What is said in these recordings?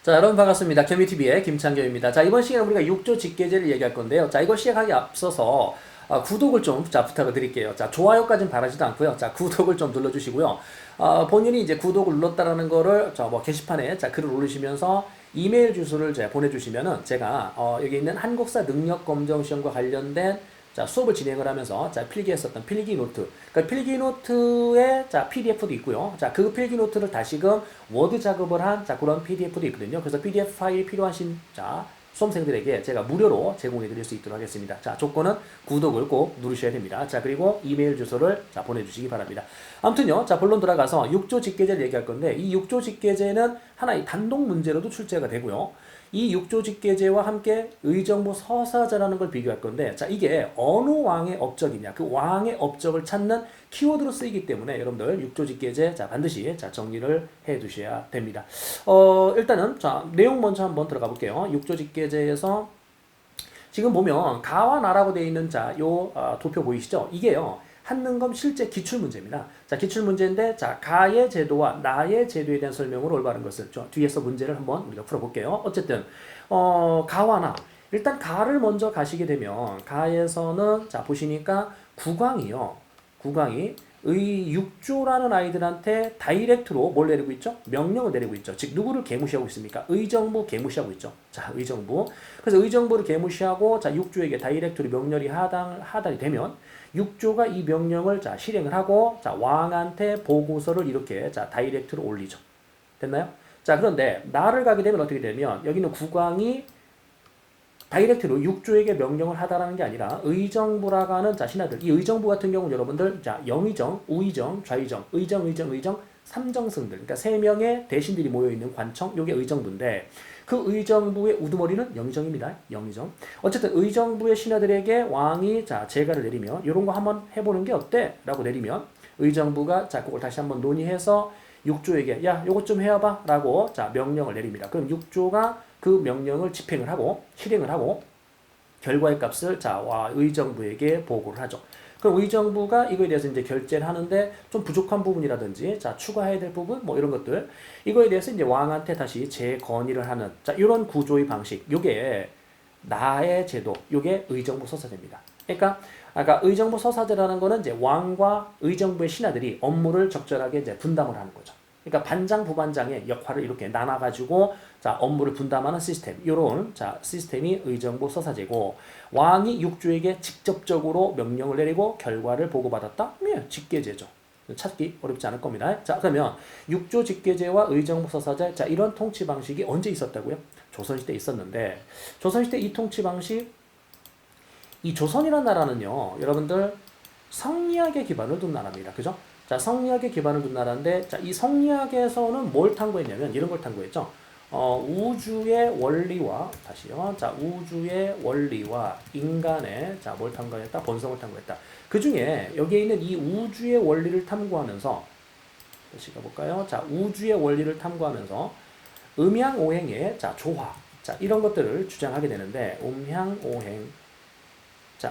자, 여러분 반갑습니다. 개미TV의 김창겸입니다. 자, 이번 시간에 우리가 6조 직계제를 얘기할 건데요. 자, 이거 시작하기 앞서서 구독을 좀 부탁을 드릴게요. 자, 좋아요까지는 바라지도 않고요. 자, 구독을 좀 눌러주시고요. 본인이 이제 구독을 눌렀다라는 거를 뭐 게시판에 글을 올리시면서 이메일 주소를 보내주시면은 제가 여기 있는 한국사 능력검정시험과 관련된 수업을 진행을 하면서 필기했었던 필기 노트. 그러니까 필기 노트에 PDF도 있고요. 그 필기 노트를 다시금 워드 작업을 한 그런 PDF도 있거든요. 그래서 PDF 파일이 필요하신 수험생들에게 제가 무료로 제공해 드릴 수 있도록 하겠습니다. 조건은 구독을 꼭 누르셔야 됩니다. 그리고 이메일 주소를 보내주시기 바랍니다. 아무튼요, 본론 들어가서 6조 직계제를 얘기할 건데, 이 6조 직계제는 하나의 단독 문제로도 출제가 되고요. 이 6조 직계제와 함께 의정부 서사제라는 걸 비교할 건데, 이게 어느 왕의 업적이냐, 그 왕의 업적을 찾는 키워드로 쓰이기 때문에 여러분들 6조 직계제 반드시 정리를 해 두셔야 됩니다. 일단은 내용 먼저 한번 들어가 볼게요. 6조 직계제에서 지금 보면 가와 나라고 되어 있는 도표 보이시죠? 이게요, 한능검 실제 기출문제입니다. 기출문제인데, 가의 제도와 나의 제도에 대한 설명으로 올바른 것을 뒤에서 문제를 한번 우리가 풀어볼게요. 어쨌든, 가와 나. 일단 가를 먼저 가시게 되면, 가에서는, 보시니까 국왕이요. 국왕이 의육조라는 아이들한테 다이렉트로 뭘 내리고 있죠? 명령을 내리고 있죠. 즉 누구를 계무시하고 있습니까? 의정부 계무시하고 있죠. 의정부. 그래서 의정부를 계무시하고 육조에게 다이렉트로 명령이 하달이 되면 육조가 이 명령을 실행을 하고 왕한테 보고서를 이렇게 다이렉트로 올리죠. 됐나요? 그런데 나를 가게 되면 어떻게 되면 여기는 국왕이 다이렉트로 육조에게 명령을 하다라는 게 아니라 의정부라고 하는 신하들, 이 의정부 같은 경우는 여러분들 영의정, 우의정, 좌의정, 의정, 삼정승들, 그러니까 세 명의 대신들이 모여 있는 관청, 요게 의정부인데 그 의정부의 우두머리는 영의정입니다. 영의정. 어쨌든 의정부의 신하들에게 왕이 제가를 내리면 이런 거 한번 해보는 게 어때? 라고 내리면 의정부가 그걸 다시 한번 논의해서 육조에게 야 요것 좀 해와봐 라고 명령을 내립니다. 그럼 육조가 그 명령을 집행을 하고 실행을 하고 결과의 값을 의정부에게 보고를 하죠. 그럼 의정부가 이거에 대해서 이제 결제를 하는데 좀 부족한 부분이라든지 추가해야 될 부분 뭐 이런 것들 이거에 대해서 이제 왕한테 다시 재건의를 하는 이런 구조의 방식. 요게 나의 제도. 요게 의정부 서사제입니다. 그러니까 아까 의정부 서사제라는 거는 이제 왕과 의정부의 신하들이 업무를 적절하게 이제 분담을 하는 거죠. 그러니까 반장 부반장의 역할을 이렇게 나눠가지고 업무를 분담하는 시스템, 이런 시스템이 의정부 서사제고, 왕이 육조에게 직접적으로 명령을 내리고 결과를 보고받았다? 네, 직계제죠. 찾기 어렵지 않을 겁니다. 그러면 육조 직계제와 의정부 서사제, 이런 통치 방식이 언제 있었다고요? 조선시대 있었는데, 조선시대 이 통치 방식, 이 조선이라는 나라는요, 여러분들 성리학에 기반을 둔 나라입니다. 그죠? 성리학에 기반을 둔 나라인데, 이 성리학에서는 뭘 탐구했냐면, 이런 걸 탐구했죠. 우주의 원리와, 다시요. 우주의 원리와 인간의, 뭘 탐구했다? 본성을 탐구했다. 그 중에, 여기에 있는 이 우주의 원리를 탐구하면서, 다시 가볼까요? 우주의 원리를 탐구하면서, 음양오행의, 조화. 이런 것들을 주장하게 되는데, 음양오행.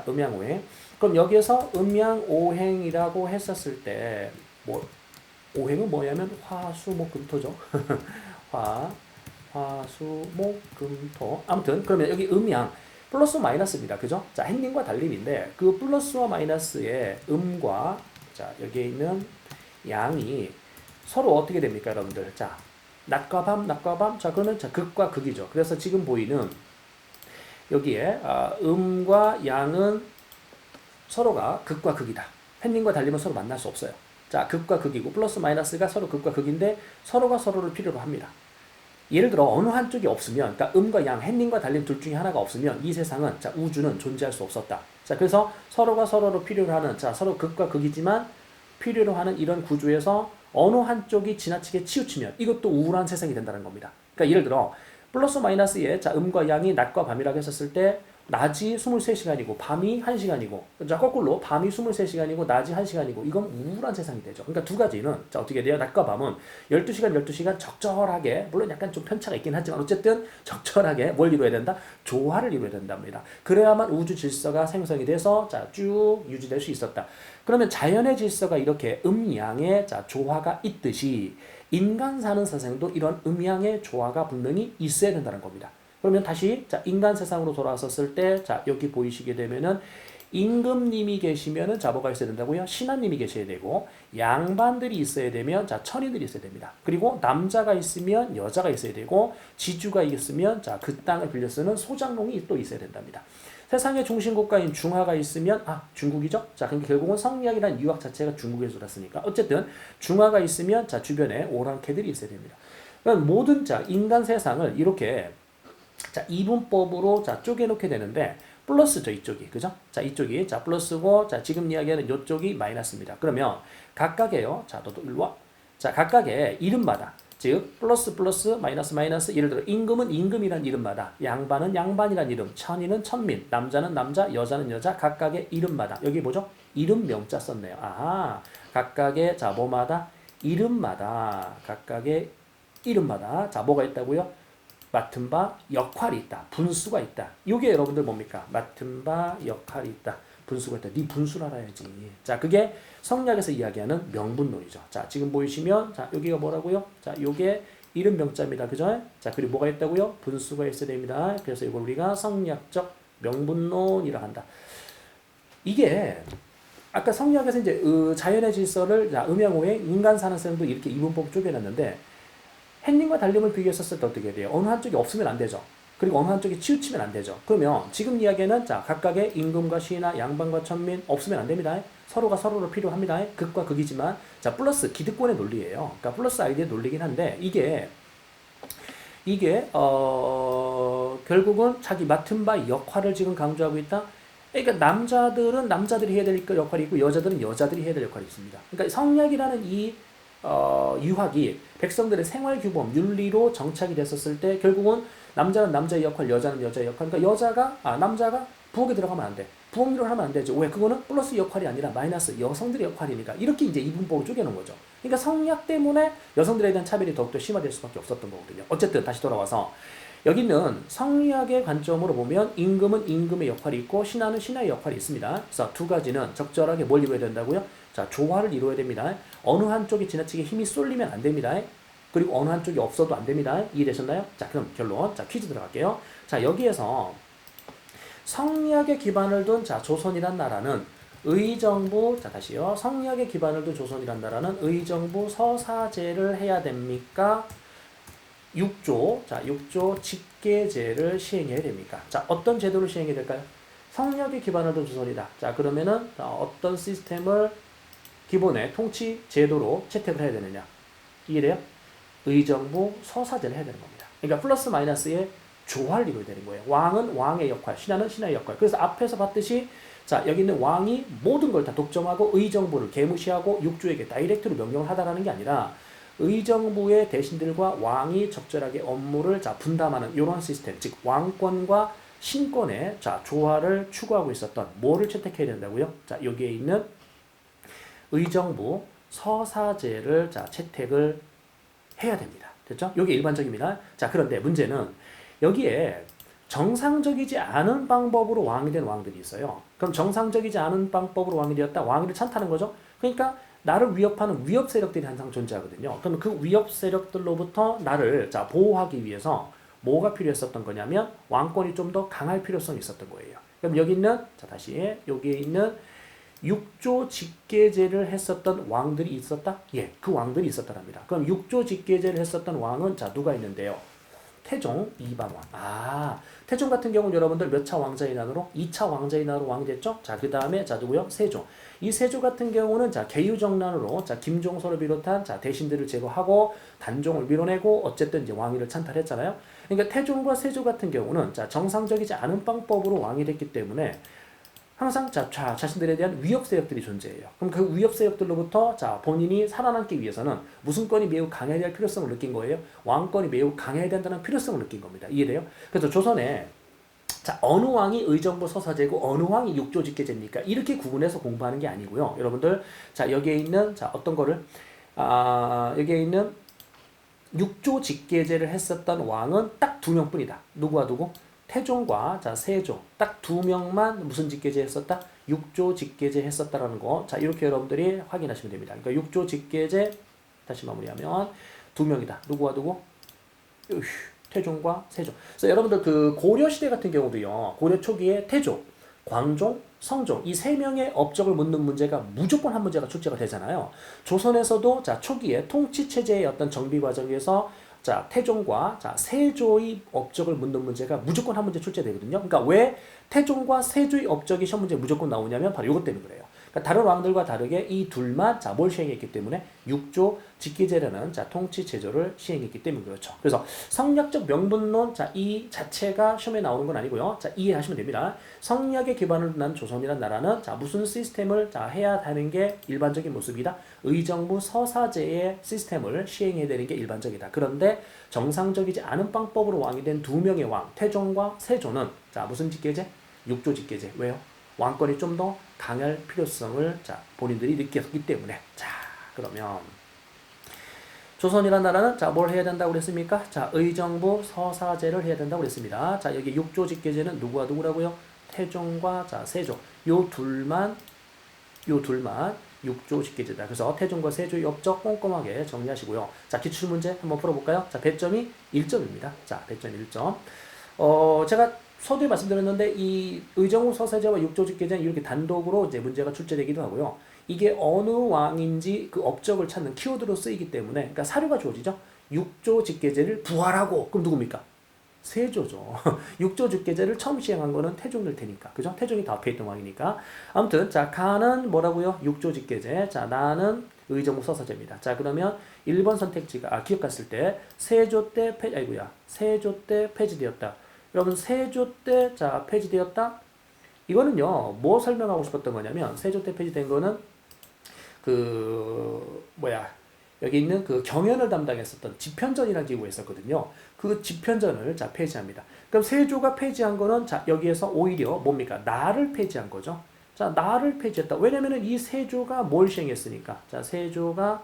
음양오행. 그럼 여기에서 음양오행이라고 했었을 때, 오행은 뭐냐면 화수목금토죠. 화수목금토. 아무튼 그러면 여기 음양 플러스 마이너스입니다. 그죠? 행님과 달림인데 그 플러스와 마이너스의 음과 여기에 있는 양이 서로 어떻게 됩니까, 여러분들? 낮과 밤. 그러면 극과 극이죠. 그래서 지금 보이는 여기에 음과 양은 서로가 극과 극이다. 햇님과 달림은 서로 만날 수 없어요. 극과 극이고 플러스 마이너스가 서로 극과 극인데 서로가 서로를 필요로 합니다. 예를 들어 어느 한쪽이 없으면, 그러니까 음과 양, 햇님과 달림 둘 중에 하나가 없으면 이 세상은 우주는 존재할 수 없었다. 그래서 서로가 서로를 필요로 하는, 서로 극과 극이지만 필요로 하는 이런 구조에서 어느 한쪽이 지나치게 치우치면 이것도 우울한 세상이 된다는 겁니다. 그러니까 예를 들어 플러스 마이너스의 음과 양이 낮과 밤이라고 했었을 때 낮이 23시간이고 밤이 1시간이고 거꾸로 밤이 23시간이고 낮이 1시간이고 이건 우울한 세상이 되죠. 그러니까 두 가지는 어떻게 돼요? 낮과 밤은 12시간 적절하게, 물론 약간 좀 편차가 있긴 하지만 어쨌든 적절하게 뭘 이루어야 된다? 조화를 이루어야 된답니다. 그래야만 우주 질서가 생성이 돼서 쭉 유지될 수 있었다. 그러면 자연의 질서가 이렇게 음양의 조화가 있듯이 인간 사는 세상도 이런 음양의 조화가 분명히 있어야 된다는 겁니다. 그러면 다시 자 인간 세상으로 돌아왔었을 때 자 여기 보이시게 되면은 임금님이 계시면은 자 뭐가 있어야 된다고요? 신하님이 계셔야 되고 양반들이 있어야 되면 자 천인들이 있어야 됩니다. 그리고 남자가 있으면 여자가 있어야 되고 지주가 있으면 자 그 땅을 빌려 쓰는 소장농이 또 있어야 된답니다. 세상의 중심 국가인 중화가 있으면 중국이죠. 자 그러니까 결국은 성리학이라는 유학 자체가 중국에서 났으니까 어쨌든 중화가 있으면 자 주변에 오랑캐들이 있어야 됩니다. 그러니까 모든 자 인간 세상을 이렇게 자 이분법으로 자 쪼개놓게 되는데 플러스죠 이쪽이 그죠? 자 이쪽이 자 플러스고 자 지금 이야기하는 이쪽이 마이너스입니다. 그러면 각각에요. 자 너도 일로 와. 자 각각의 이름마다 즉 플러스 플러스 마이너스 마이너스 예를 들어 임금은 임금이란 이름마다 양반은 양반이란 이름 천인은 천민 남자는 남자 여자는 여자 각각의 이름마다 여기 뭐죠? 이름 명자 썼네요. 각각의 자 뭐마다 이름마다 각각의 이름마다 자 뭐가 있다고요? 맡은 바 역할이 있다. 분수가 있다. 이게 여러분들 뭡니까? 맡은 바 역할이 있다. 분수가 있다. 네 분수를 알아야지. 자, 그게 성리학에서 이야기하는 명분론이죠. 자, 지금 보이시면 자, 여기가 뭐라고요? 자, 요게 이름 명자입니다. 그죠? 자, 그리고 뭐가 있다고요? 분수가 있어야 됩니다. 그래서 이걸 우리가 성리학적 명분론이라 한다. 이게 아까 성리학에서 이제 자연의 질서를 자, 음양오행 인간 사는 셈도 이렇게 이분법 쪼개놨는데 햇님과 달님을 비교했었을 때 어떻게 돼요? 어느 한쪽이 없으면 안 되죠. 그리고 어느 한쪽이 치우치면 안 되죠. 그러면 지금 이야기는 자 각각의 임금과 시나 양반과 천민 없으면 안 됩니다. 서로가 서로를 필요합니다. 극과 극이지만 자 플러스 기득권의 논리예요. 그러니까 플러스 아이디의 논리긴 한데 이게 결국은 자기 맡은 바 역할을 지금 강조하고 있다. 그러니까 남자들은 남자들이 해야 될 역할이 있고 여자들은 여자들이 해야 될 역할이 있습니다. 그러니까 성리학이라는 이 유학이 백성들의 생활 규범, 윤리로 정착이 됐었을 때 결국은 남자는 남자의 역할, 여자는 여자의 역할. 그러니까 남자가 부엌에 들어가면 안 돼. 부엌 일을 하면 안 되죠. 왜? 그거는 플러스 역할이 아니라 마이너스 여성들의 역할이니까 이렇게 이제 이분법을 쪼개놓은 거죠. 그러니까 성리학 때문에 여성들에 대한 차별이 더욱더 심화될 수밖에 없었던 거거든요. 어쨌든 다시 돌아와서 여기는 성리학의 관점으로 보면 임금은 임금의 역할이 있고 신하는 신하의 역할이 있습니다. 그래서 두 가지는 적절하게 뭘 이루어야 된다고요? 자, 조화를 이루어야 됩니다. 어느 한쪽이 지나치게 힘이 쏠리면 안 됩니다. 그리고 어느 한쪽이 없어도 안 됩니다. 이해되셨나요? 자, 그럼 결론. 자, 퀴즈 들어갈게요. 자, 여기에서 성리학에 기반을 둔 자, 조선이란 나라는 의정부 자, 다시요. 성리학에 기반을 둔 조선이란 나라는 의정부 서사제를 해야 됩니까? 6조, 자, 6조 직계제를 시행해야 됩니까? 자, 어떤 제도를 시행해야 될까요? 성리학에 기반을 둔 조선이다. 자, 그러면은 어떤 시스템을 기본의 통치 제도로 채택을 해야 되느냐? 이해돼요? 의정부 서사제를 해야 되는 겁니다. 그러니까 플러스 마이너스의 조화를 이루어야 되는 거예요. 왕은 왕의 역할, 신하는 신하의 역할. 그래서 앞에서 봤듯이 자, 여기 있는 왕이 모든 걸 다 독점하고 의정부를 개무시하고 육주에게 다이렉트로 명령을 하다라는 게 아니라 의정부의 대신들과 왕이 적절하게 업무를 자 분담하는 이런 시스템, 즉 왕권과 신권의 자 조화를 추구하고 있었던 뭐를 채택해야 된다고요? 자 여기에 있는 의정부 서사제를 자 채택을 해야 됩니다. 됐죠? 이게 일반적입니다. 자 그런데 문제는 여기에 정상적이지 않은 방법으로 왕이 된 왕들이 있어요. 그럼 정상적이지 않은 방법으로 왕이 되었다. 왕위를 찬탈한 거죠. 그러니까 나를 위협하는 위협 세력들이 항상 존재하거든요. 그럼 그 위협 세력들로부터 나를 자 보호하기 위해서 뭐가 필요했었던 거냐면 왕권이 좀 더 강할 필요성이 있었던 거예요. 그럼 여기 있는 자 다시 여기에 있는 6조 직계제를 했었던 왕들이 있었다? 예, 그 왕들이 있었다랍니다. 그럼 6조 직계제를 했었던 왕은 자 누가 있는데요? 태종 이방왕. 태종 같은 경우는 여러분들 몇 차 왕자의 난으로? 2차 왕자의 난으로 왕이 됐죠? 자, 그 다음에 자 누구요? 세조. 이 세조 같은 경우는 자 계유정난으로 자 김종서를 비롯한 자 대신들을 제거하고 단종을 밀어내고 어쨌든 이제 왕위를 찬탈했잖아요. 그러니까 태종과 세조 같은 경우는 자 정상적이지 않은 방법으로 왕이 됐기 때문에 항상 자신들에 대한 위협 세력들이 존재해요. 그럼 그 위협 세력들로부터 자 본인이 살아남기 위해서는 무슨 권이 매우 강해야 될 필요성을 느낀 거예요. 왕권이 매우 강해야 된다는 필요성을 느낀 겁니다. 이해돼요? 그래서 조선에 자 어느 왕이 의정부 서사제고 어느 왕이 육조 직계제입니까? 이렇게 구분해서 공부하는 게 아니고요. 여러분들 자 여기에 있는 자 어떤 거를 여기에 있는 육조 직계제를 했었던 왕은 딱 2명뿐이다. 누구와 누구? 태종과 자 세조 딱 2명만 무슨 직계제 했었다? 6조 직계제 했었다라는 거. 자 이렇게 여러분들이 확인하시면 됩니다. 그러니까 6조 직계제 다시 마무리하면 두 명이다. 누구와 누구? 으휴, 태종과 세종. 그래서 여러분들 그 고려 시대 같은 경우도요. 고려 초기에 태종, 광종, 성종 이 세 명의 업적을 묻는 문제가 무조건 한 문제가 출제가 되잖아요. 조선에서도 자 초기에 통치 체제의 어떤 정비 과정에서 자 태종과 자 세조의 업적을 묻는 문제가 무조건 한 문제 출제되거든요. 그러니까 왜 태종과 세조의 업적이 시험 문제에 무조건 나오냐면 바로 이것 때문에 그래요. 그러니까 다른 왕들과 다르게 이 둘만 자 뭘 시행했기 때문에 육조 직계제라는 자 통치 제도를 시행했기 때문에 그렇죠. 그래서 성략적 명분론 자 이 자체가 시험에 나오는 건 아니고요. 자 이해하시면 됩니다. 성략에 기반을 둔 조선이라는 나라는 자 무슨 시스템을 자 해야 하는 게 일반적인 모습이다. 의정부 서사제의 시스템을 시행해야 되는 게 일반적이다. 그런데 정상적이지 않은 방법으로 왕이 된 두 명의 왕 태종과 세조는 자 무슨 직계제? 육조 직계제. 왜요? 왕권이 좀 더 강할 필요성을 자 본인들이 느꼈기 때문에 자 그러면 조선이라는 나라는 자 뭘 해야 된다고 그랬습니까? 자 의정부 서사제를 해야 된다고 그랬습니다. 자 여기 육조 직계제는 누구와 누구라고요? 태종과 자 세조 요 둘만 육조 직계제다. 그래서 태종과 세조의 업적 꼼꼼하게 정리하시고요. 자 기출문제 한번 풀어볼까요? 자 배점이 1점입니다. 자 배점 1점. 제가 서두에 말씀드렸는데 이 의정부 서사제와 육조 직계제는 이렇게 단독으로 이제 문제가 출제되기도 하고요. 이게 어느 왕인지 그 업적을 찾는 키워드로 쓰이기 때문에 그러니까 사료가 주어지죠. 육조 직계제를 부활하고 그럼 누굽니까? 세조죠. 육조 직계제를 처음 시행한 거는 태종일 테니까. 그죠? 태종이 다 앞에 있던 왕이니까. 아무튼 자 가는 뭐라고요? 육조 직계제. 자 나는 의정부 서사제입니다. 자 그러면 1번 선택지가 기억했을 때 세조 때 세조 때 폐지되었다. 여러분 세조 때 자 폐지되었다. 이거는요 뭐 설명하고 싶었던 거냐면 세조 때 폐지된 거는 여기 있는 그 경연을 담당했었던 집현전이라는 기구가 있었거든요. 그 집현전을 자 폐지합니다. 그럼 세조가 폐지한 거는 자 여기에서 오히려 뭡니까? 나를 폐지한 거죠. 자 나를 폐지했다. 왜냐면은 이 세조가 뭘 시행했으니까. 자 세조가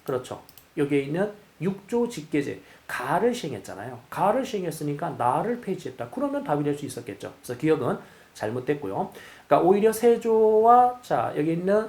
그렇죠. 여기에 있는 육조 직계제 가를 시행했잖아요. 가를 시행했으니까 나를 폐지했다. 그러면 답이 될 수 있었겠죠. 그래서 기억은 잘못됐고요. 그러니까 오히려 세조와 자 여기 있는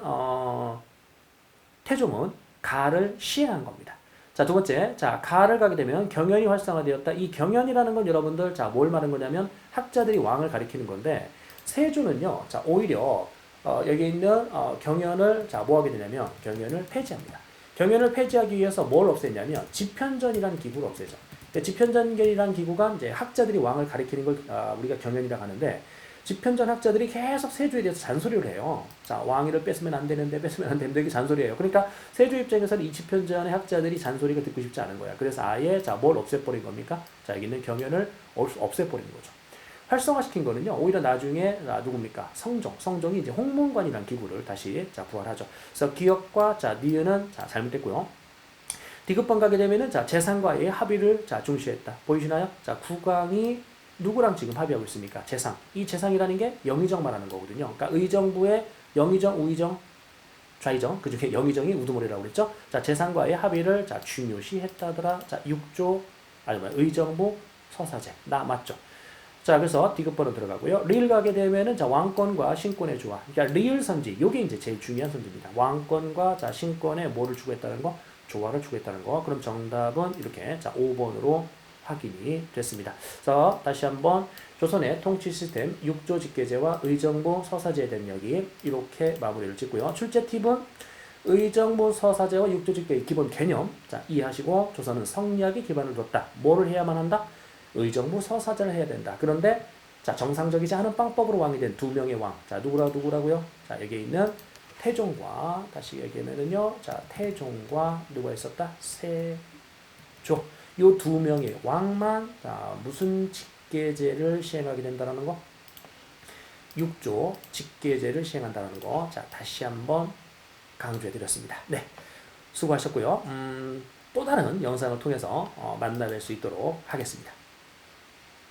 태종은 가를 시행한 겁니다. 자, 두 번째. 자, 가를 가게 되면 경연이 활성화되었다. 이 경연이라는 건 여러분들 자, 뭘 말하는 거냐면 학자들이 왕을 가리키는 건데 세조는요. 자, 오히려 여기 있는 경연을 자, 뭐 하게 되냐면 경연을 폐지합니다. 경연을 폐지하기 위해서 뭘 없앴냐면 집현전이라는 기구를 없애죠. 집현전이라는 기구가 이제 학자들이 왕을 가리키는 걸 우리가 경연이라고 하는데 집현전 학자들이 계속 세조에 대해서 잔소리를 해요. 자, 왕위를 뺏으면 안 되는데 이게 잔소리예요. 그러니까 세조 입장에서는 이 집현전의 학자들이 잔소리가 듣고 싶지 않은 거야. 그래서 아예 자, 뭘 없애버린 겁니까? 자, 여기 있는 경연을 없애버리는 거죠. 활성화시킨 거는요. 오히려 나중에 누굽니까? 성종이 이제 홍문관이라는 기구를 다시 자, 부활하죠. 그래서 기역과 자, 니은은 자, 잘못됐고요. 디귿번 가게 되면은 자, 재상과의 합의를 자, 중시했다. 보이시나요? 자, 국왕이 누구랑 지금 합의하고 있습니까? 재상. 이 재상이라는 게 영의정 말하는 거거든요. 그러니까 의정부의 영의정, 우의정, 좌의정, 그 중에 영의정이 우두머리라고 그랬죠? 자, 재상과의 합의를 자, 중요시했다더라. 자, 의정부 서사제. 나 맞죠? 자, 그래서 디귿번호 들어가고요. 리을 가게 되면은 자, 왕권과 신권의 조화. 그러니까 리을 선지. 요게 이제 제일 중요한 선지입니다. 왕권과 자, 신권에 뭐를 추구했다는 거? 조화를 추구했다는 거. 그럼 정답은 이렇게 자, 5번으로 확인이 됐습니다. 그래서 다시 한번 조선의 통치 시스템 육조 직계제와 의정부 서사제에 대한 이야기 이렇게 마무리를 짓고요. 출제 팁은 의정부 서사제와 육조 직계의 기본 개념 자 이해하시고 조선은 성리학에 기반을 뒀다. 뭐를 해야만 한다? 의정부 서사제를 해야 된다. 그런데 자 정상적이지 않은 방법으로 왕이 된 두 명의 왕. 자 누구라고요? 자 여기 있는 태종과 다시 얘기하면은요. 자 태종과 누가 있었다? 세조. 요 두 명의 왕만 무슨 직계제를 시행하게 된다는 거? 육조 직계제를 시행한다는 거. 자, 다시 한번 강조해 드렸습니다. 네. 수고하셨고요. 또 다른 영상을 통해서 만나 뵐 수 있도록 하겠습니다.